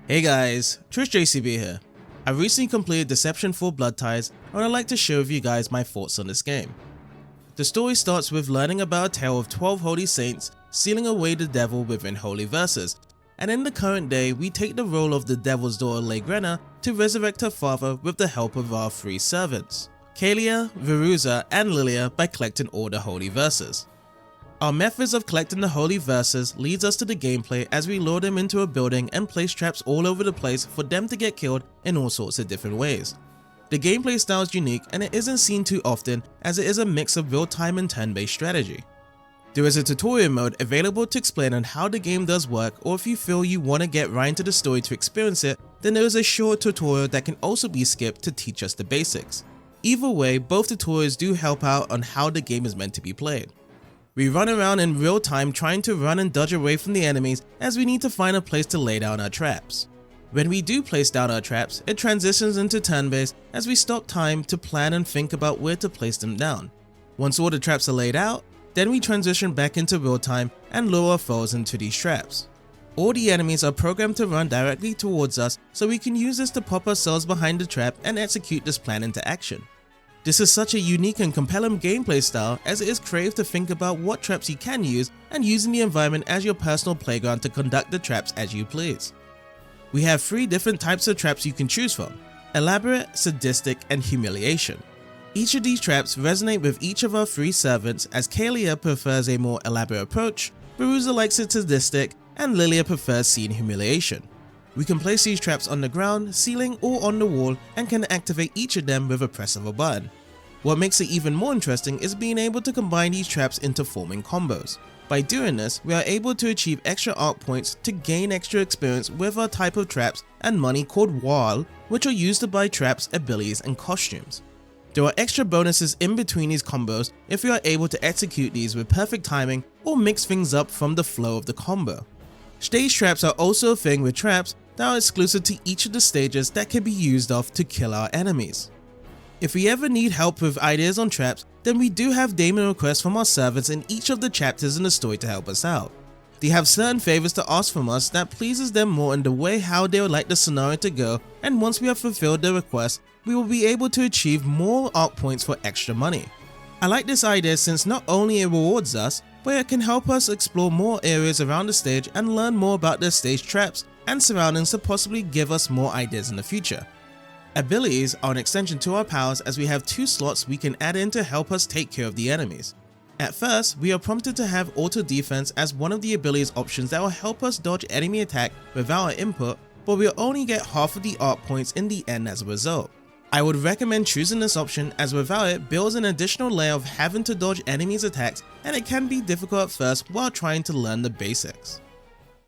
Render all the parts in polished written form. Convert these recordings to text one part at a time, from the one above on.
Hey guys, Trish JCB here. I recently completed Deception 4 Blood Ties and I'd like to share with you guys my thoughts on this game. The story starts with learning about a tale of 12 holy saints sealing away the devil within holy verses, and in the current day we take the role of the devil's daughter Lagrena to resurrect her father with the help of our 3 servants, Kalia, Veruza and Lilia, by collecting all the holy verses. Our methods of collecting the holy verses leads us to the gameplay as we lure them into a building and place traps all over the place for them to get killed in all sorts of different ways. The gameplay style is unique and it isn't seen too often as it is a mix of real-time and turn-based strategy. There is a tutorial mode available to explain on how the game does work, or if you feel you want to get right into the story to experience it, then there is a short tutorial that can also be skipped to teach us the basics. Either way, both tutorials do help out on how the game is meant to be played. We run around in real time trying to run and dodge away from the enemies as we need to find a place to lay down our traps. When we do place down our traps, it transitions into turn-based as we stop time to plan and think about where to place them down. Once all the traps are laid out, then we transition back into real time and lure our foes into these traps. All the enemies are programmed to run directly towards us, so we can use this to pop ourselves behind the trap and execute this plan into action. This is such a unique and compelling gameplay style as it is creative to think about what traps you can use and using the environment as your personal playground to conduct the traps as you please. We have 3 different types of traps you can choose from: elaborate, sadistic, and humiliation. Each of these traps resonate with each of our 3 servants, as Kalia prefers a more elaborate approach, Veruza likes it sadistic, and Lilia prefers seeing humiliation. We can place these traps on the ground, ceiling, or on the wall and can activate each of them with a press of a button. What makes it even more interesting is being able to combine these traps into forming combos. By doing this, we are able to achieve extra arc points to gain extra experience with our type of traps and money called Wal, which are used to buy traps, abilities, and costumes. There are extra bonuses in between these combos if we are able to execute these with perfect timing or mix things up from the flow of the combo. Stage traps are also a thing with traps that are exclusive to each of the stages that can be used off to kill our enemies. If we ever need help with ideas on traps, then we do have daemon requests from our servants in each of the chapters in the story to help us out. They have certain favors to ask from us that pleases them more in the way how they would like the scenario to go, and once we have fulfilled their request, we will be able to achieve more arc points for extra money. I like this idea since not only it rewards us, but it can help us explore more areas around the stage and learn more about their stage traps and surroundings to possibly give us more ideas in the future. Abilities are an extension to our powers, as we have 2 slots we can add in to help us take care of the enemies. At first, we are prompted to have auto defense as one of the abilities options that will help us dodge enemy attack without our input, but we'll only get half of the arc points in the end as a result. I would recommend choosing this option, as without it builds an additional layer of having to dodge enemies' attacks, and it can be difficult at first while trying to learn the basics.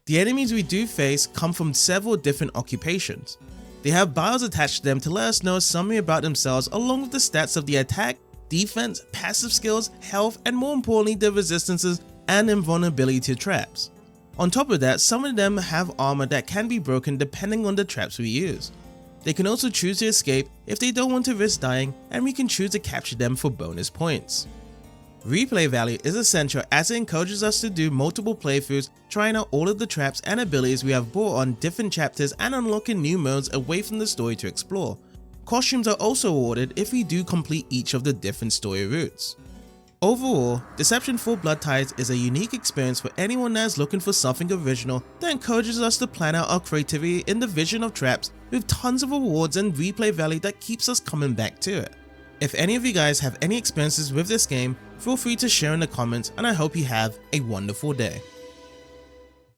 The enemies we do face come from several different occupations. They have bios attached to them to let us know a summary about themselves along with the stats of the attack, defense, passive skills, health, and more importantly the resistances and invulnerability to traps. On top of that, some of them have armor that can be broken depending on the traps we use. They can also choose to escape if they don't want to risk dying, and we can choose to capture them for bonus points. Replay value is essential as it encourages us to do multiple playthroughs, trying out all of the traps and abilities we have bought on different chapters and unlocking new modes away from the story to explore. Costumes are also awarded if we do complete each of the different story routes. Overall, Deception 4 Blood Ties is a unique experience for anyone that is looking for something original that encourages us to plan out our creativity in the vision of traps with tons of rewards and replay value that keeps us coming back to it. If any of you guys have any experiences with this game, feel free to share in the comments, and I hope you have a wonderful day.